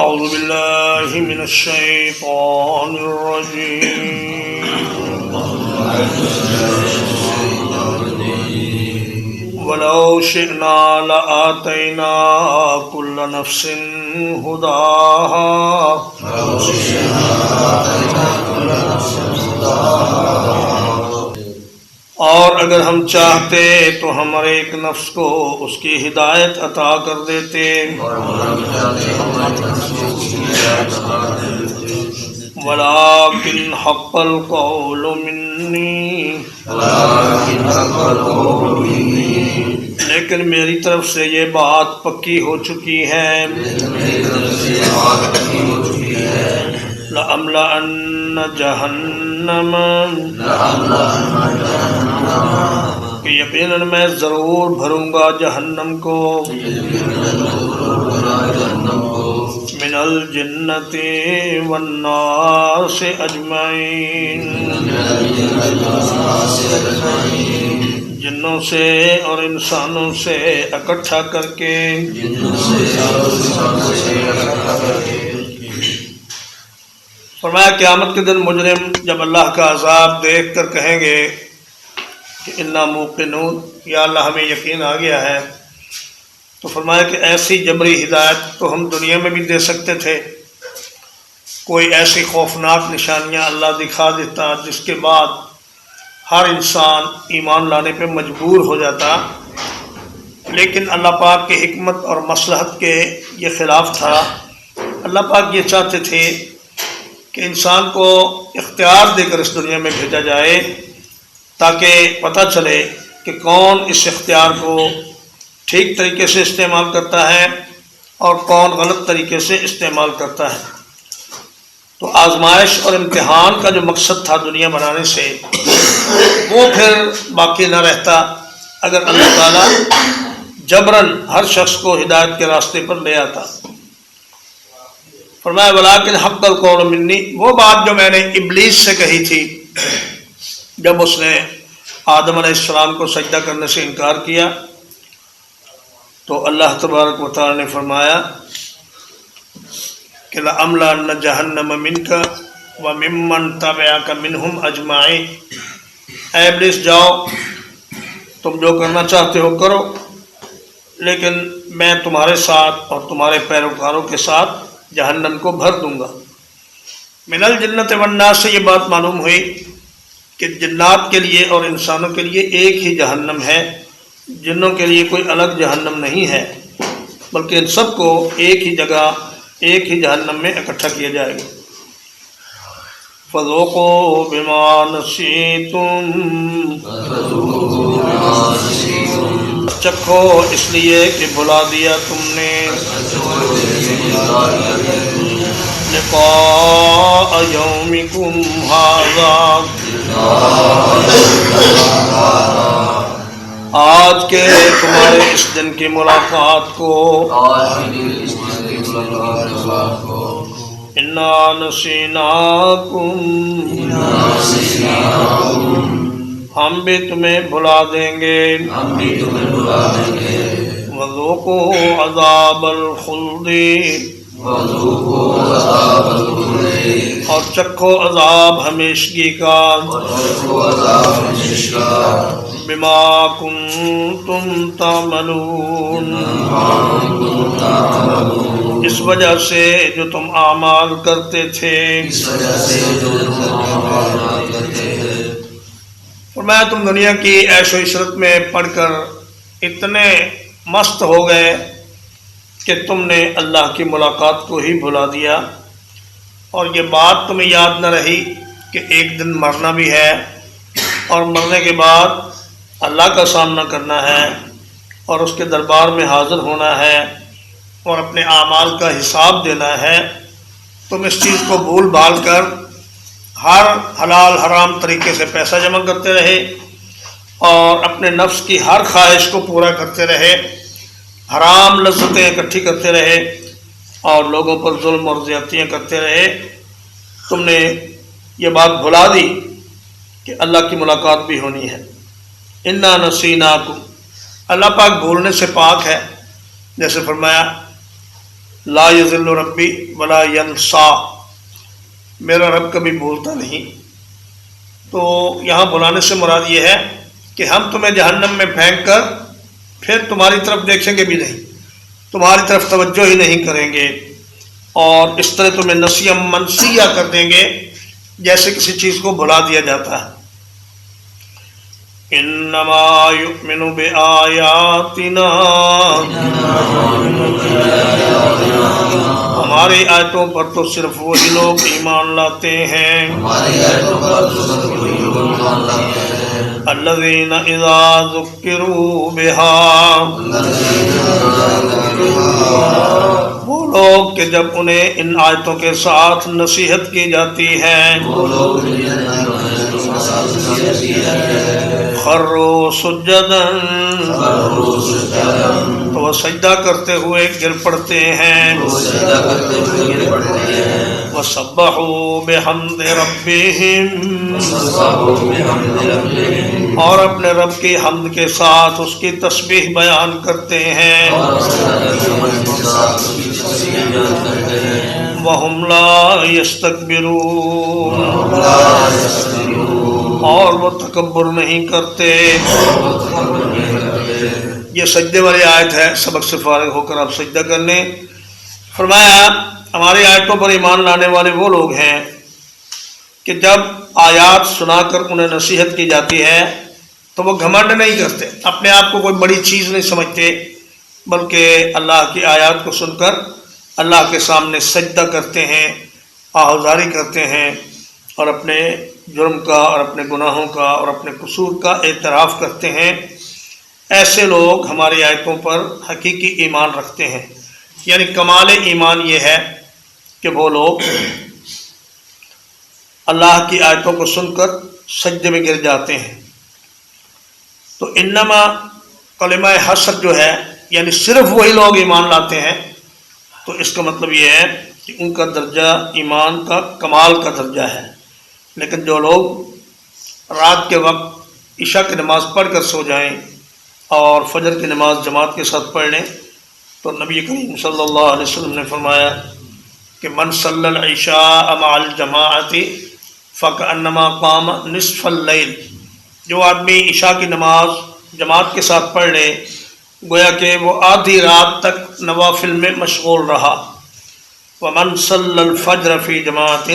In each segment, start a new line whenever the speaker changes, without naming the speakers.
أعوذ بالله من الشيطان الرجيم ولو شئنا لآتينا كل نفس هداها اور اگر ہم چاہتے تو ہم ہر ایک نفس کو اس کی ہدایت عطا کر دیتے ولیکن حق القول منی لیکن میری طرف سے یہ بات پکی ہو چکی ہے لَأَمْلَأَنَّ جَهَنَّمَ کہ یقیناً میں ضرور بھروں گا جہنم کو من الجنۃ والناس اجمعین جنوں سے اور انسانوں سے اکٹھا کر کے فرمایا قیامت کے دن مجرم جب اللہ کا عذاب دیکھ کر کہیں گے کہ انا موقنون یا اللہ ہمیں یقین آ گیا ہے، تو فرمایا کہ ایسی جبری ہدایت تو ہم دنیا میں بھی دے سکتے تھے، کوئی ایسی خوفناک نشانیاں اللہ دکھا دیتا جس کے بعد ہر انسان ایمان لانے پہ مجبور ہو جاتا، لیکن اللہ پاک کی حکمت اور مصلحت کے یہ خلاف تھا۔ اللہ پاک یہ چاہتے تھے کہ انسان کو اختیار دے کر اس دنیا میں بھیجا جائے تاکہ پتہ چلے کہ کون اس اختیار کو ٹھیک طریقے سے استعمال کرتا ہے اور کون غلط طریقے سے استعمال کرتا ہے۔ تو آزمائش اور امتحان کا جو مقصد تھا دنیا بنانے سے وہ پھر باقی نہ رہتا اگر اللہ تعالیٰ جبراً ہر شخص کو ہدایت کے راستے پر لے آتا۔ فرمایا ولیکن حق القول منی، وہ بات جو میں نے ابلیس سے کہی تھی جب اس نے آدم علیہ السلام کو سجدہ کرنے سے انکار کیا، تو اللہ تبارک و تعالی نے فرمایا کہ لَأَمْلَأَنَّ جَهَنَّمَ مِنْكَ وَمِمَّنْ تَبِعَكَ مِنْهُمْ أَجْمَعِينَ، اے ابلیس جاؤ تم جو کرنا چاہتے ہو کرو، لیکن میں تمہارے ساتھ اور تمہارے پیروکاروں کے ساتھ جہنم کو بھر دوں گا۔ من الجنت والناس سے یہ بات معلوم ہوئی کہ جنات کے لیے اور انسانوں کے لیے ایک ہی جہنم ہے، جنوں کے لیے کوئی الگ جہنم نہیں ہے، بلکہ ان سب کو ایک ہی جگہ ایک ہی جہنم میں اکٹھا کیا جائے گا۔ فَذُوقُوا بِمَا نَسِيتُمْ، چکھو اس لیے کہ بھلا دیا تم نے لقاء یومکم ھذا، آج کے تمہارے اس دن کی ملاقات کو، انا نسیناکم، ہم بھی تمہیں بھلا دیں گے، وذوقوا عذاب الخلد، اور چکھو عذاب ہمیشگی کا، بما کنتم تعملون، اس وجہ سے جو تم اعمال کرتے تھے۔ فرمایا تم دنیا کی عیش و عشرت میں پڑھ کر اتنے مست ہو گئے کہ تم نے اللہ کی ملاقات کو ہی بھلا دیا، اور یہ بات تمہیں یاد نہ رہی کہ ایک دن مرنا بھی ہے اور مرنے کے بعد اللہ کا سامنا کرنا ہے اور اس کے دربار میں حاضر ہونا ہے اور اپنے اعمال کا حساب دینا ہے۔ تم اس چیز کو بھول بھال کر ہر حلال حرام طریقے سے پیسہ جمع کرتے رہے اور اپنے نفس کی ہر خواہش کو پورا کرتے رہے، حرام لذتیں اکٹھی کرتے رہے اور لوگوں پر ظلم اور زیادتیاں کرتے رہے۔ تم نے یہ بات بھلا دی کہ اللہ کی ملاقات بھی ہونی ہے۔ انا نسیناکم، اللہ پاک بھولنے سے پاک ہے، جیسے فرمایا لا یضل ربی ولا ینسا، میرا رب کبھی بھولتا نہیں۔ تو یہاں بلانے سے مراد یہ ہے کہ ہم تمہیں جہنم میں پھینک کر پھر تمہاری طرف دیکھیں گے بھی نہیں، تمہاری طرف توجہ ہی نہیں کریں گے، اور اس طرح تمہیں نسیہ منسیہ کر دیں گے جیسے کسی چیز کو بھلا دیا جاتا ہے۔ انما یؤمن بآیاتنا، ہماری آیتوں پر تو صرف وہی لوگ ایمان لاتے ہیں الذین اذا ذکروا بہا، وہ لوگ کہ جب انہیں ان آیتوں کے ساتھ نصیحت کی جاتی ہے خروا سجدا، تو وہ سجدہ کرتے ہوئے گر پڑتے ہیں، وسبحوا بحمد ربہم، اور اپنے رب کی حمد کے ساتھ اس کی تسبیح بیان کرتے ہیں، وَهُمْ لَا يَسْتَكْبِرُونَ، اور وہ تکبر نہیں کرتے۔ یہ سجدے والی آیت ہے، سبق سے فارغ ہو کر آپ سجدہ کر لیں۔ فرمایا ہماری آیتوں پر ایمان لانے والے وہ لوگ ہیں کہ جب آیات سنا کر انہیں نصیحت کی جاتی ہے تو وہ گھمنڈ نہیں کرتے، اپنے آپ کو کوئی بڑی چیز نہیں سمجھتے، بلکہ اللہ کی آیات کو سن کر اللہ کے سامنے سجدہ کرتے ہیں، آہوازاری کرتے ہیں، اور اپنے جرم کا اور اپنے گناہوں کا اور اپنے قصور کا اعتراف کرتے ہیں۔ ایسے لوگ ہماری آیتوں پر حقیقی ایمان رکھتے ہیں، یعنی کمال ایمان یہ ہے کہ وہ لوگ اللہ کی آیتوں کو سن کر سجدے میں گر جاتے ہیں۔ تو انما کلمہ حسر جو ہے یعنی صرف وہی لوگ ایمان لاتے ہیں، تو اس کا مطلب یہ ہے کہ ان کا درجہ ایمان کا کمال کا درجہ ہے۔ لیکن جو لوگ رات کے وقت عشاء کی نماز پڑھ کر سو جائیں اور فجر کی نماز جماعت کے ساتھ پڑھ لیں، تو نبی کریم صلی اللہ علیہ وسلم نے فرمایا کہ من صلی العشاء مع الجماعت فکأنما قام نصف اللیل، جو آدمی عشاء کی نماز جماعت کے ساتھ پڑھ لے گویا کہ وہ آدھی رات تک نوافل میں مشغول رہا۔ ومن صلی الفجر فی جماعت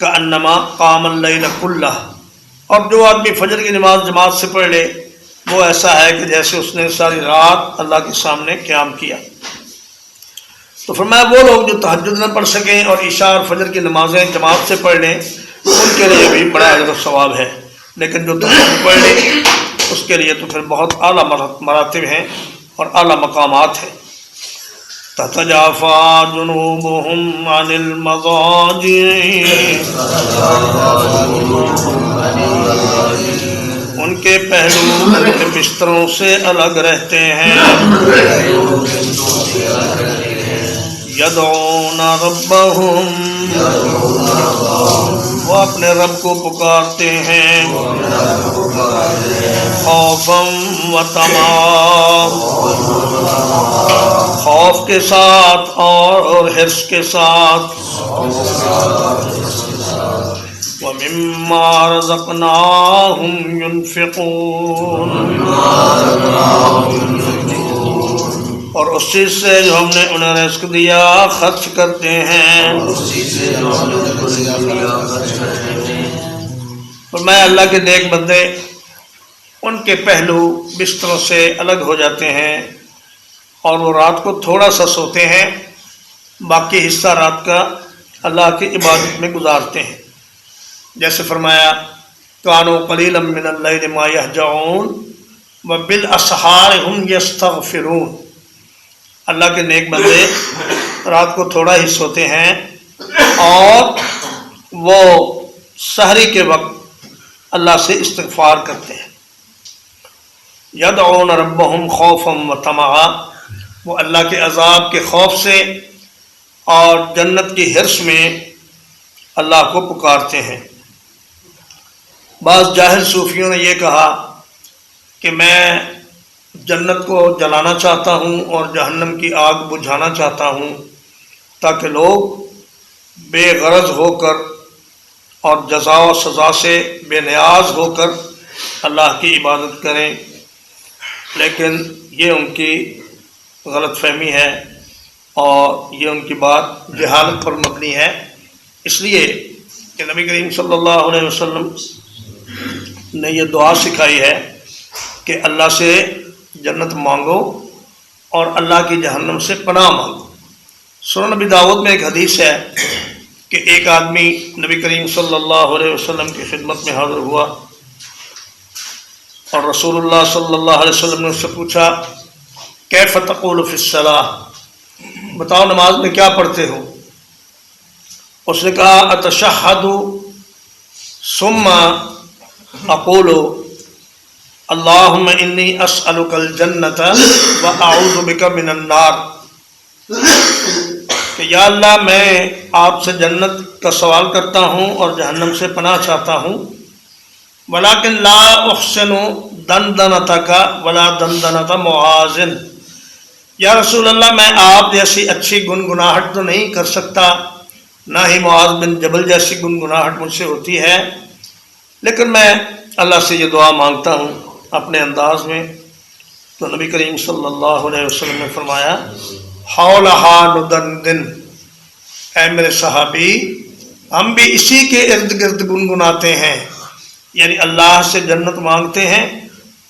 کأنما قام اللیل کلہ، اور جو آدمی فجر کی نماز جماعت سے پڑھ لے وہ ایسا ہے کہ جیسے اس نے ساری رات اللہ کے سامنے قیام کیا۔ تو فرمایا وہ لوگ جو تہجد نہ پڑھ سکیں اور عشاء اور فجر کی نمازیں جماعت سے پڑھ لیں ان کے لیے بھی بڑا اجر و ثواب ہے، لیکن جو تہجد پڑھ لیں اس کے لیے تو پھر بہت اعلیٰ مراتب ہیں اور اعلیٰ مقامات ہیں۔ تتجافى جنوبهم عن المضاجع، ان کے پہلو اپنے بستروں سے الگ رہتے ہیں، یدعون ربهم، وہ اپنے رب کو پکارتے ہیں، خوفا و طمعا، خوف کے ساتھ اور حرص کے ساتھ، وَمِمَّا رَزَقْنَاهُمْ يُنْفِقُونَ، اور اس چیز سے جو ہم نے انہیں رزق دیا خرچ کرتے ہیں۔ فرمایا اللہ کے نیک بندے ان کے پہلو بستروں سے الگ ہو جاتے ہیں اور وہ رات کو تھوڑا سا سوتے ہیں، باقی حصہ رات کا اللہ کی عبادت میں گزارتے ہیں۔ جیسے فرمایا کانوا قلیلا من اللیل ما یہجعون وبالاسحار ہم یستغفرون، اللہ کے نیک بندے رات کو تھوڑا ہی سوتے ہیں اور وہ سحری کے وقت اللہ سے استغفار کرتے ہیں۔ یدعون ربهم خوفا و طمعا، وہ اللہ کے عذاب کے خوف سے اور جنت کی حرص میں اللہ کو پکارتے ہیں۔ بعض جاہل صوفیوں نے یہ کہا کہ میں جنت کو جلانا چاہتا ہوں اور جہنم کی آگ بجھانا چاہتا ہوں تاکہ لوگ بے غرض ہو کر اور جزا و سزا سے بے نیاز ہو کر اللہ کی عبادت کریں، لیکن یہ ان کی غلط فہمی ہے اور یہ ان کی بات جہالت پر مبنی ہے، اس لیے کہ نبی کریم صلی اللہ علیہ وسلم نے یہ دعا سکھائی ہے کہ اللہ سے جنت مانگو اور اللہ کی جہنم سے پناہ مانگو۔ سنن نبی داؤد میں ایک حدیث ہے کہ ایک آدمی نبی کریم صلی اللہ علیہ وسلم کی خدمت میں حاضر ہوا اور رسول اللہ صلی اللہ علیہ وسلم نے اس سے پوچھا کیف تقول فی الصلاۃ، بتاؤ نماز میں کیا پڑھتے ہو؟ اس نے کہا اتشہد ثم اقول اللہم انی اسألک الجنۃ واعوذ بک من النار، کہ یا اللہ میں آپ سے جنت کا سوال کرتا ہوں اور جہنم سے پناہ چاہتا ہوں، ولیکن لا احسن دندنتک ولا دندنت معاذ، یا رسول اللہ میں آپ جیسی اچھی گنگناہٹ تو نہیں کر سکتا، نہ ہی معاذ بن جبل جیسی گنگناہٹ مجھ سے ہوتی ہے، لیکن میں اللہ سے یہ دعا مانگتا ہوں اپنے انداز میں۔ تو نبی کریم صلی اللہ علیہ وسلم نے فرمایا حولہا ندندن، اے میرے صحابی ہم بھی اسی کے ارد گرد گنگناتے ہیں، یعنی اللہ سے جنت مانگتے ہیں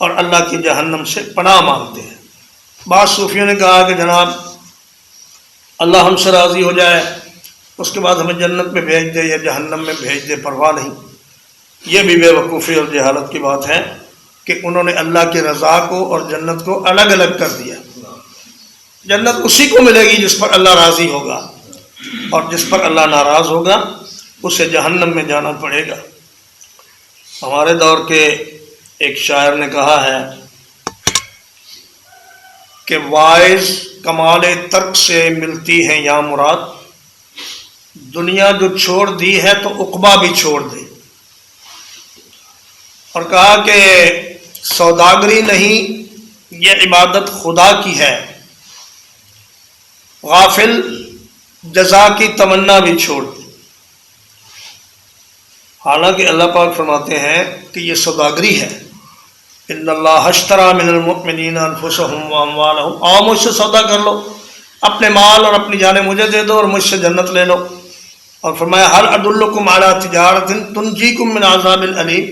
اور اللہ کی جہنم سے پناہ مانگتے ہیں۔ بعض صوفیوں نے کہا کہ جناب اللہ ہم سے راضی ہو جائے اس کے بعد ہمیں جنت میں بھیج دے یا جہنم میں بھیج دے، پرواہ نہیں۔ یہ بھی بے وقوفی اور جہالت کی بات ہے کہ انہوں نے اللہ کی رضا کو اور جنت کو الگ الگ کر دیا۔ جنت اسی کو ملے گی جس پر اللہ راضی ہوگا، اور جس پر اللہ ناراض ہوگا اسے جہنم میں جانا پڑے گا۔ ہمارے دور کے ایک شاعر نے کہا ہے کہ واعظ کمال ترک سے ملتی ہے یا مراد، دنیا جو چھوڑ دی ہے تو عقبہ بھی چھوڑ دے، اور کہا کہ سوداگری نہیں یہ عبادت خدا کی ہے، غافل جزا کی تمنا بھی چھوڑ دے۔ حالانکہ اللہ پاک فرماتے ہیں کہ یہ سوداگری ہے، ان اللہ اشتری من المؤمنین انفسهم واموالهم، آؤ مجھ سے سودا کر لو، اپنے مال اور اپنی جانیں مجھے دے دو اور مجھ سے جنت لے لو۔ اور فرمایا هل ادلکم علی تجارۃ تنجیکم من عذاب الیم،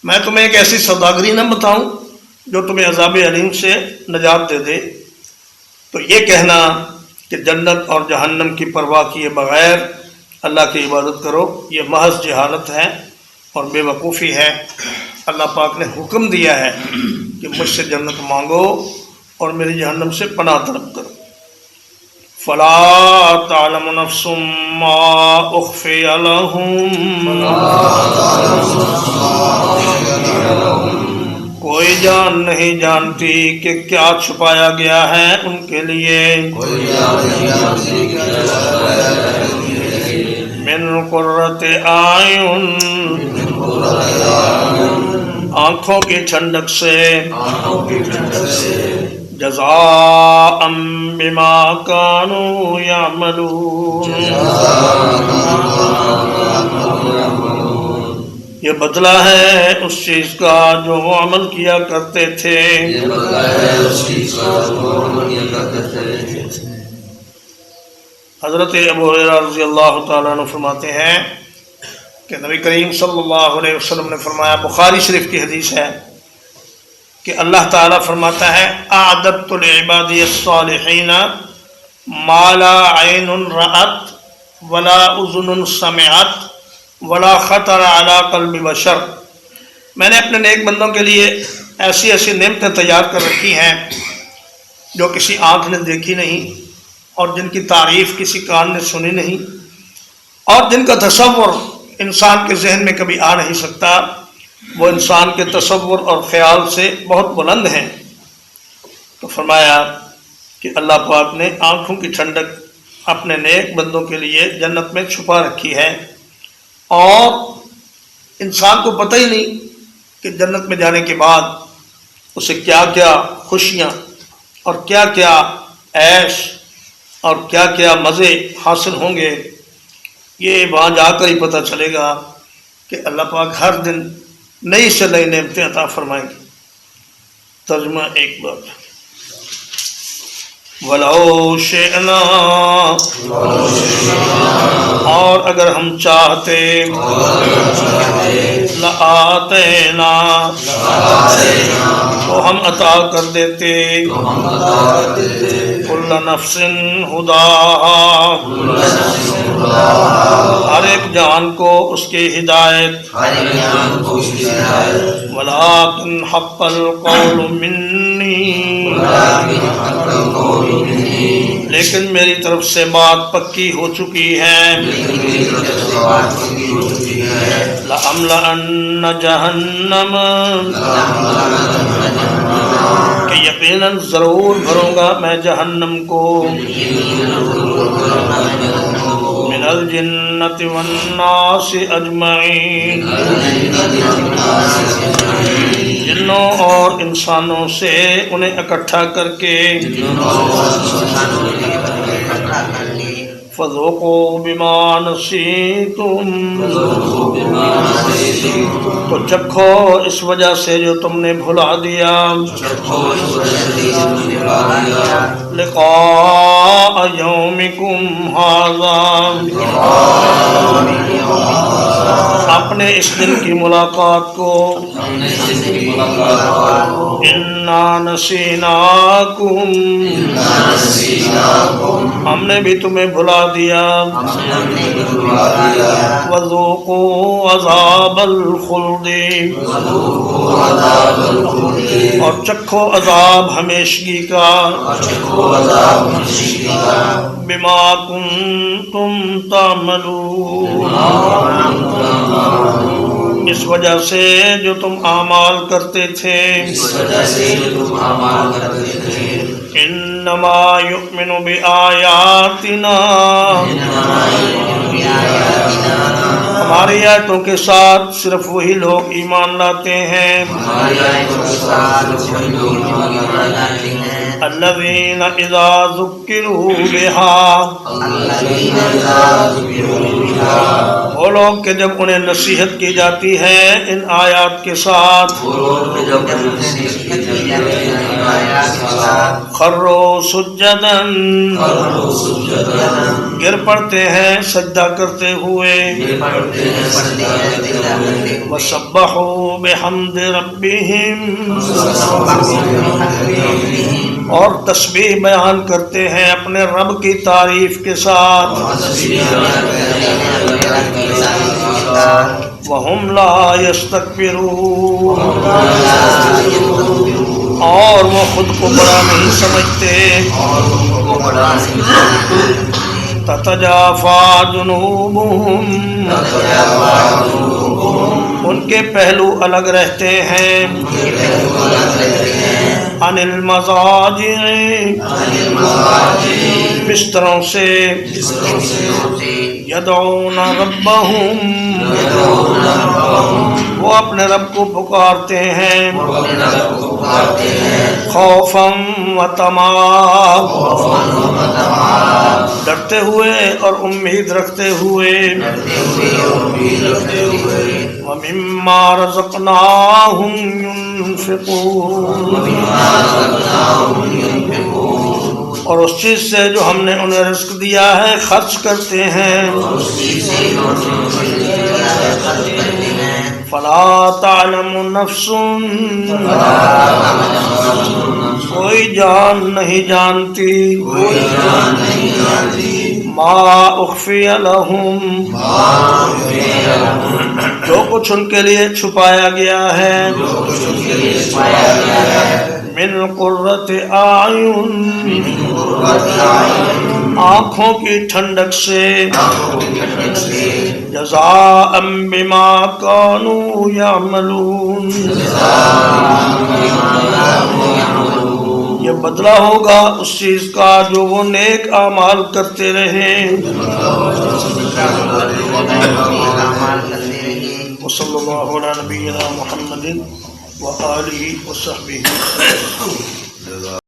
میں تمہیں ایک ایسی سوداگری نہ بتاؤں جو تمہیں عذاب علیم سے نجات دے دے۔ تو یہ کہنا کہ جنت اور جہنم کی پرواہ کیے بغیر اللہ کی عبادت کرو، یہ محض جہالت ہے اور بے وقوفی ہے۔ اللہ پاک نے حکم دیا ہے کہ مجھ سے جنت مانگو اور میری جہنم سے پناہ طلب کرو۔ فَلَا تَعْلَمُ نَفْسٌ مَّا أُخْفِيَ لَهُم، کوئی جان نہیں جانتی کہ کیا چھپایا گیا ہے ان کے لیے، من قرۃ اعین، آنکھوں کی ٹھنڈک سے، جزاء بما كانوا يعملون، یہ بدلہ ہے اس چیز کا جو وہ عمل کیا کرتے تھے۔ حضرت ابو ہریرہ رضی اللہ تعالیٰ عنہ فرماتے ہیں کہ نبی کریم صلی اللہ علیہ وسلم نے فرمایا، بخاری شریف کی حدیث ہے کہ اللہ تعالیٰ فرماتا ہے اعددت لعبادی الصالحین ما لا عین رأت ولا اذن سمعت ولا خطر علی قلب بشر، میں نے اپنے نیک بندوں کے لیے ایسی ایسی نعمتیں تیار کر رکھی ہیں جو کسی آنکھ نے دیکھی نہیں اور جن کی تعریف کسی کان نے سنی نہیں اور جن کا تصور انسان کے ذہن میں کبھی آ نہیں سکتا، وہ انسان کے تصور اور خیال سے بہت بلند ہیں۔ تو فرمایا کہ اللہ پاک نے آنکھوں کی ٹھنڈک اپنے نیک بندوں کے لیے جنت میں چھپا رکھی ہے، اور انسان کو پتہ ہی نہیں کہ جنت میں جانے کے بعد اسے کیا کیا خوشیاں اور کیا کیا عیش اور کیا کیا مزے حاصل ہوں گے، یہ وہاں جا کر ہی پتہ چلے گا کہ اللہ پاک ہر دن نئی سے نئی نعمتیں عطا فرمائیں گے۔ ترجمہ ایک بار، وَلَوْ شِئْنَا، اور اگر ہم چاہتے، لَآتَيْنَا، تو ہم عطا کر دیتے، كُلَّ نَفْسٍ هُدَاهَا، ہر ایک جان کو اس کی ہدایت، وَلَٰكِنْ حَقَّ الْقَوْلُ مِنِّي، لیکن میری طرف سے بات پکی ہو چکی ہے، لَأَمْلَأَنَّ جَهَنَّمَ، کہ یقیناً ضرور بھروں گا میں جہنم کو، من الجنت والناس اجمعین، جنوں اور انسانوں سے انہیں اکٹھا کر کے، فَذُوقُوا بِمَا نَسِيتُمْ، تو چکھو اس وجہ سے جو تم نے بھلا دیا، لقاء یومکم ھذا، اپنے اس دن کی ملاقات کو، انا نسیناکم، ہم نے بھی تمہیں بھلا دیا، وذوقوا عذاب الخلد، اور چکھو عذاب ہمیشگی کا، بما کنتم تعملون، اس وجہ سے جو تم اعمال کرتے تھے، انما یؤمن بآیاتنا، ہماری آیتوں کے ساتھ صرف وہی لوگ ایمان لاتے ہیں، الذین اذا ذکروا بہا، وہ لوگ کہ جب انہیں نصیحت کی جاتی ہے ان آیات کے ساتھ، خروا سجدا، گر پڑتے ہیں سجدہ کرتے ہوئے، وسبحوا بحمد ربہم، اور تسبیح بیان کرتے ہیں اپنے رب کی تعریف کے ساتھ، وَهُمْ لَا يَسْتَكْبِرُونَ، اور وہ خود کو بڑا نہیں سمجھتے، تَتَجَافَىٰ جُنُوبُهُمْ، ان کے پہلو الگ رہتے ہیں، عن المضاجع، بستروں سے، یدعون ربہم، وہ اپنے رب کو پکارتے ہیں، خوفا و طمعا، ڈرتے ہوئے اور امید رکھتے ہوئے، وَمِمَّا رَزَقْنَاهُمْ يُنْفِقُونَ، اور اس چیز سے جو ہم نے انہیں رزق دیا ہے خرچ کرتے ہیں، فَلَا تَعْلَمُ نَفْسٌ، کوئی جان نہیں جانتی، مَا أُخْفِيَ لَهُمْ، جو کچھ ان کے لیے چھپایا گیا ہے، من قرۃ اعین، آنکھوں کی ٹھنڈک سے، جزاء بما کانوا یعملون، یہ بدلہ ہوگا اس چیز کا جو وہ نیک اعمال کرتے رہے۔ وصلی اللہ علی نبینا محمد وآلہ وصحبہ وسلم۔